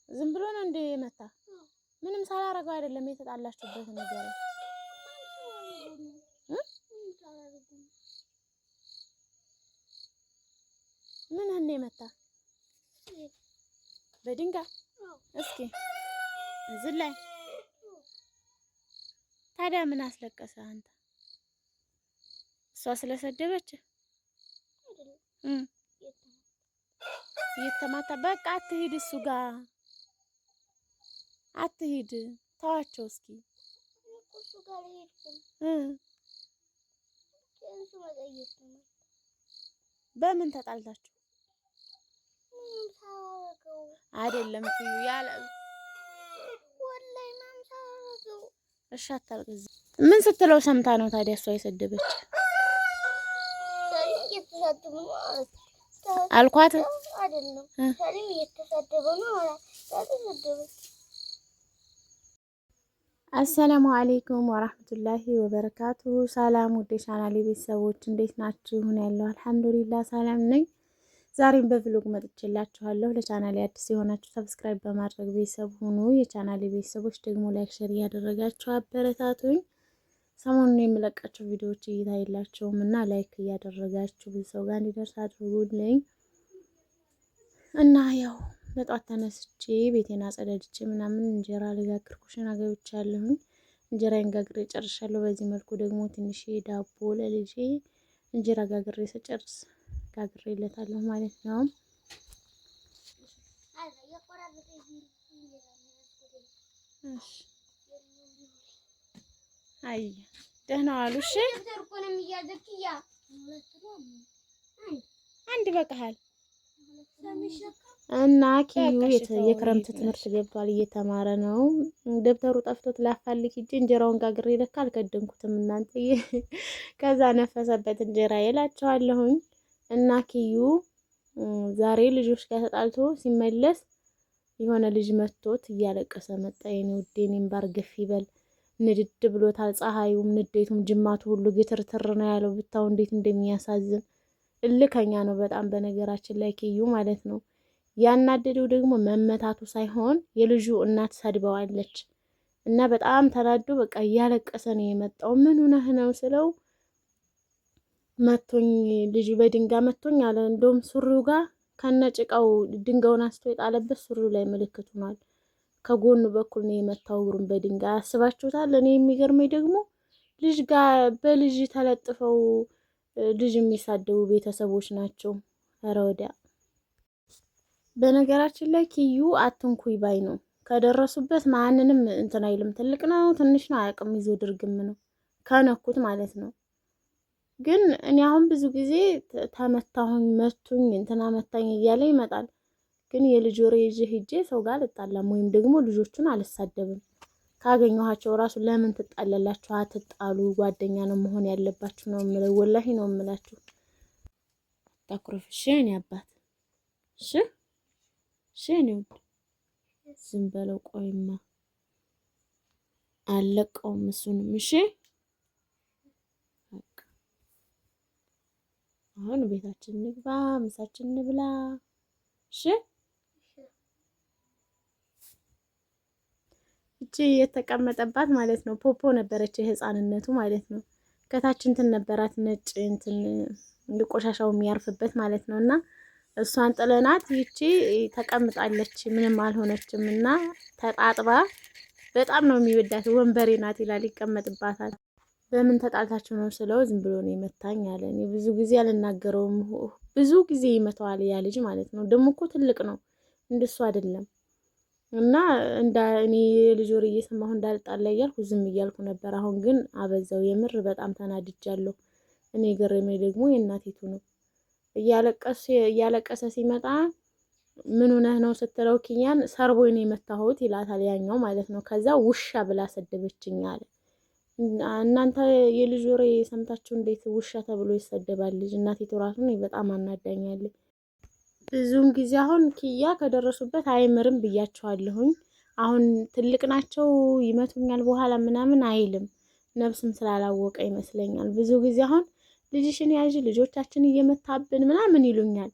ዝም ብሎ ነው እንደ መታ ምንም ሳላረገው አይደለም የተጣላችሁበት ነገር ምን እንደ መታ በድንጋይ እስኪ እዚህ ላይ ታዲያ ምን አስለቀሰ አንተ እሷ ስለሰደበች የተማታ በቃ አትሂድ እሱ ጋር አትሂድ ተዋቸው እስኪ እሱ ጋር በምን ተጣልታችሁ አይደለም ያለ ወላሂ ማምሳው እሺ አታልቅስ ምን ስትለው ሰምታ ነው ታዲያ እሷ የሰደበች አልኳት አይደለም ሰሪም እየተሰደበ ነው አላሰደበች አሰላሙ አለይኩም ወራህመቱላሂ ወበረካቱ ሰላም ወደ ቻናሌ ቤተሰቦች እንዴት ናችሁ ሁን ያለው አልহামዱሊላህ ሰላም ነኝ ዛሬም በቭሎግ መጥቼላችኋለሁ ለቻናሌ አዲስ የሆናችሁ ሰብስክራይብ በማድረግ ቤተሰብ ሁኑ የቻናሌ ቤተሰቦች ደግሞ ላይክ ሼር ያደረጋችሁ አበረታቱኝ ሰሞኑን የምለቃቸው ቪዲዮዎች እይታይላችሁም እና ላይክ ያደረጋችሁ ቤተሰብ ጋር እንዲደርስ አድርጉልኝ እና ያው በጧት ተነስቼ ቤቴን አጸዳድቼ ምናምን እንጀራ ልጋግር ኩሽና ገብቻለሁ እንጀራዬን ጋግሬ ጨርሻለሁ በዚህ መልኩ ደግሞ ትንሽ ዳቦ ለልጄ እንጀራ ጋግሬ ስጨርስ ጋግሬለታለሁ ማለት ነው አይ ደህና ዋሉ እሺ አንድ በቃሃል እና ኪዩ የክረምት ትምህርት ገብቷል እየተማረ ነው ደብተሩ ጠፍቶት ላፋልክ እጄ እንጀራውን ጋግሬ ለካ አልከደንኩትም እናንተ ከዛ ነፈሰበት እንጀራ ይላችኋለሁኝ እና ኪዩ ዛሬ ልጆች ጋር ተጣልቶ ሲመለስ የሆነ ልጅ መጥቶት እያለቀሰ መጣ የኔ ውዴ እኔም ባርገፍ ይበል ንድድ ብሎታል ፀሐዩም ንዴቱም ጅማቱ ሁሉ ግትርትር ነው ያለው ብታው እንዴት እንደሚያሳዝን እልከኛ ነው በጣም በነገራችን ላይ ኪዩ ማለት ነው ያናደደው ደግሞ መመታቱ ሳይሆን የልጁ እናት ሰድባዋለች እና በጣም ተናዶ በቃ እያለቀሰ ነው የመጣው ምን ሆነህ ነው ስለው መቶኝ ልጁ በድንጋይ መቶኝ አለ እንደውም ሱሪው ጋር ከነጭቃው ድንጋዩን አስቶ የጣለበት ሱሪው ላይ ምልክት ሆኗል ከጎኑ በኩል ነው የመታው እግሩን በድንጋይ አስባችሁታል እኔ የሚገርመኝ ደግሞ ልጅ ጋር በልጅ ተለጥፈው ልጅ የሚሳደቡ ቤተሰቦች ናቸው ኧረ ወዲያ በነገራችን ላይ ኪዩ አትንኩይ ባይ ነው ከደረሱበት ማንንም እንትን አይልም ትልቅ ነው ትንሽ ነው አያውቅም ይዞ ድርግም ነው ከነኩት ማለት ነው ግን እኔ አሁን ብዙ ጊዜ ተመታሁኝ መቱኝ እንትና መታኝ እያለ ይመጣል ግን የልጅ ወሬ ይዤ ሄጄ ሰው ጋር ልጣላም ወይም ደግሞ ልጆቹን አልሳደብም ካገኘኋቸው ራሱ ለምን ትጣላላችሁ አትጣሉ ጓደኛ ነው መሆን ያለባችሁ ነው የምለው ወላሂ ነው የምላችሁ ታኩርፍሽን ያባት እሺ ሽኔው ዝም በለው ቆይማ አለቀውም እሱንም እሺ አሁን ቤታችን ንግባ ምሳችን እንብላ እሺ እቺ የተቀመጠባት ማለት ነው ፖፖ ነበረች የህፃንነቱ ማለት ነው ከታች እንትን ነበራት ነጭ እንትን ቆሻሻው የሚያርፍበት ማለት ነውና እሷን ጥለናት ይቺ ተቀምጣለች ምንም አልሆነችም እና ተጣጥባ በጣም ነው የሚወዳት ወንበሬ ናት ይላል ይቀመጥባታል በምን ተጣልታችሁ ነው ስለው ዝም ብሎ ነው የመታኝ አለ እኔ ብዙ ጊዜ አልናገረውም ብዙ ጊዜ ይመታዋል ያ ልጅ ማለት ነው ደግሞ እኮ ትልቅ ነው እንደሱ አይደለም እና እንደ እኔ ልጅ ወሬ እየሰማሁ እንዳልጣላ እያልኩ ዝም እያልኩ ነበር አሁን ግን አበዛው የምር በጣም ተናድጃለሁ እኔ ገረመኝ ደግሞ የእናቲቱ ነው እያለቀሰ ሲመጣ ምን ሆነህ ነው ስትለው ኪያን ሰርቦይ ነው የመታሁት ይላታል ያኛው ማለት ነው ከዛ ውሻ ብላ ሰደበችኝ አለ እናንተ የልጅ ወሬ ሰምታችሁ እንዴት ውሻ ተብሎ ይሰደባል ልጅ እናቲቱ ራሱ ነው በጣም አናዳኛለች ብዙም ጊዜ አሁን ኪያ ከደረሱበት አይምርም ብያቸዋለሁኝ አሁን ትልቅ ናቸው ይመቱኛል በኋላ ምናምን አይልም ነፍስም ስላላወቀ ይመስለኛል ብዙ ጊዜ አሁን ልጅሽን ያዥ ልጆቻችን እየመታብን ምናምን ይሉኛል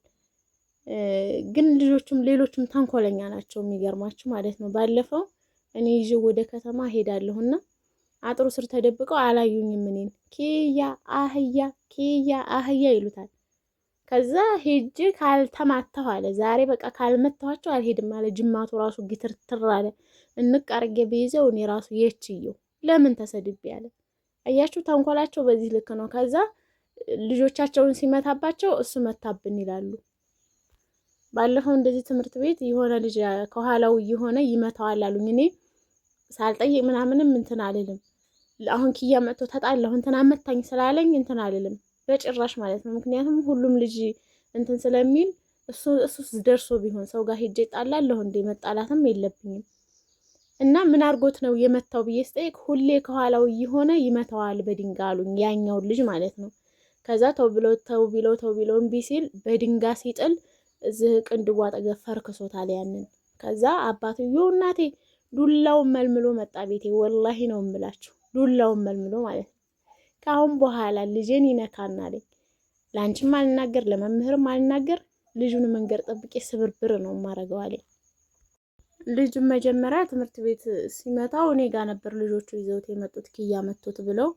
ግን ልጆቹም ሌሎቹም ተንኮለኛ ናቸው የሚገርማችሁ ማለት ነው። ባለፈው እኔ ይዤ ወደ ከተማ ሄዳለሁና አጥሩ ስር ተደብቀው አላዩኝም። እኔን ኪያ አህያ ይሉታል። ከዛ ሄጄ ካልተማታሁ አለ ዛሬ በቃ ካልመታኋቸው አልሄድም አለ። ጅማቱ ራሱ ግትርትር አለ። እንቅ አርጌ ብይዘው እኔ ራሱ የችየው ለምን ተሰድቤ አለ። አያችሁ ተንኮላቸው በዚህ ልክ ነው። ከዛ ልጆቻቸውን ሲመታባቸው እሱ መታብን ይላሉ። ባለፈው እንደዚህ ትምህርት ቤት የሆነ ልጅ ከኋላው የሆነ ይመታዋል አሉኝ። እኔ ሳልጠይቅ ምናምንም እንትን አልልም። አሁን ኪያ መጥቶ ተጣላሁ እንትን አመታኝ ስላለኝ እንትን አልልም በጭራሽ ማለት ነው። ምክንያቱም ሁሉም ልጅ እንትን ስለሚል እሱ ደርሶ ቢሆን ሰው ጋር ሄጄ ጣላለሁ እንዴ? መጣላትም የለብኝም። እና ምን አድርጎት ነው የመታው ብዬ ስጠይቅ ሁሌ ከኋላው የሆነ ይመታዋል በድንጋይ አሉኝ። ያኛውን ልጅ ማለት ነው። ከዛ ተው ብለው እምቢ ሲል በድንጋይ ሲጥል እዚህ ቅንድቡ አጠገብ ፈርክሶታል ያንን። ከዛ አባትየው እናቴ ዱላውን መልምሎ መጣ ቤቴ። ወላሂ ነው የምላችሁ ዱላውን መልምሎ ማለት ነው። ከአሁን በኋላ ልጄን ይነካና አለኝ ለአንቺም አልናገር ለመምህርም አልናገር፣ ልጁን መንገድ ጠብቄ ስብርብር ነው የማረገው አለኝ። ልጁን መጀመሪያ ትምህርት ቤት ሲመታው እኔ ጋር ነበር ልጆቹ ይዘውት የመጡት ኪያ መቶት ብለው።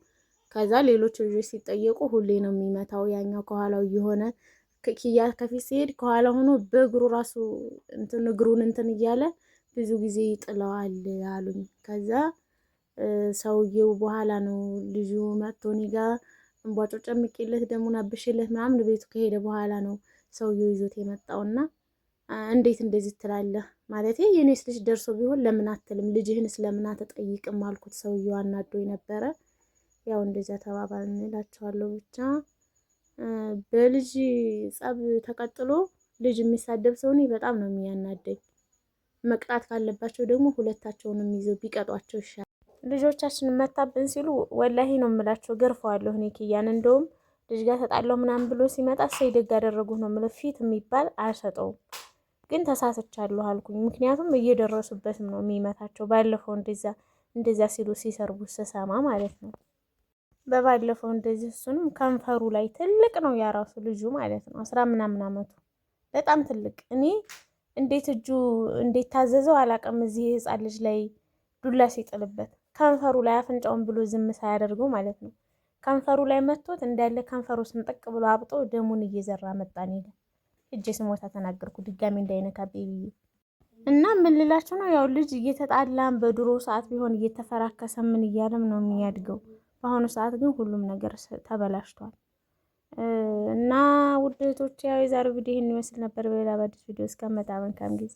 ከዛ ሌሎች ልጆች ሲጠየቁ ሁሌ ነው የሚመታው ያኛው ከኋላው የሆነ ኪያ ከፊት ሲሄድ ከኋላ ሆኖ በእግሩ ራሱ እንትን እግሩን እንትን እያለ ብዙ ጊዜ ይጥለዋል አሉኝ። ከዛ ሰውየው በኋላ ነው ልጁ መጥቶ እኔ ጋር እንቧጮ ጨምቄለት ደሙን አብሽለት ምናምን ቤቱ ከሄደ በኋላ ነው ሰውየው ይዞት የመጣውና እንዴት እንደዚህ ትላለህ ማለቴ የኔስ ልጅ ደርሶ ቢሆን ለምን አትልም ልጅህን ስለምን አትጠይቅም አልኩት። ሰውየው አናዶኝ ነበረ። ያው እንደዛ ተባባልን እላችኋለሁ። ብቻ በልጅ ጸብ ተቀጥሎ ልጅ የሚሳደብ ሰው እኔ በጣም ነው የሚያናደኝ። መቅጣት ካለባቸው ደግሞ ሁለታቸውንም ይዘው ቢቀጧቸው ይሻላል። ልጆቻችንን መታብን ሲሉ ወላሂ ነው የምላቸው ገርፈዋለሁ። እኔ ኪያን እንደውም ልጅ ጋር ተጣላሁ ምናምን ብሎ ሲመጣ እሰይ ደግ አደረጉት ነው የምለው። ፊት የሚባል አልሰጠውም። ግን ተሳስቻለሁ አልኩኝ። ምክንያቱም እየደረሱበትም ነው የሚመታቸው። ባለፈው እንደዛ ሲሉ ሲሰርቡ ስሰማ ማለት ነው። በባለፈው እንደዚህ እሱንም ከንፈሩ ላይ ትልቅ ነው ያራሱ ልጁ ማለት ነው 10 ምናምን አመቱ በጣም ትልቅ። እኔ እንዴት ታዘዘው አላውቅም። እዚህ ህፃን ልጅ ላይ ዱላ ሲጥልበት ከንፈሩ ላይ አፍንጫውን ብሎ ዝም ሳያደርገው ማለት ነው። ከንፈሩ ላይ መቶት እንዳለ ከንፈሩ ስንጥቅ ብሎ አብጦ ደሙን እየዘራ መጣን ይለ እጄ ስሞታ ተናገርኩ ድጋሚ እንዳይነካብኝ ብዬ እና ምን ልላችሁ ነው። ያው ልጅ እየተጣላም በድሮ ሰዓት ቢሆን እየተፈራከሰ ምን እያለም ነው የሚያድገው። በአሁኑ ሰዓት ግን ሁሉም ነገር ተበላሽቷል። እና ውድ እህቶቼ ያው የዛሬው ቪዲዮ ይህን ይመስል ነበር። በሌላ በአዲስ ቪዲዮ እስከመጣ መልካም ጊዜ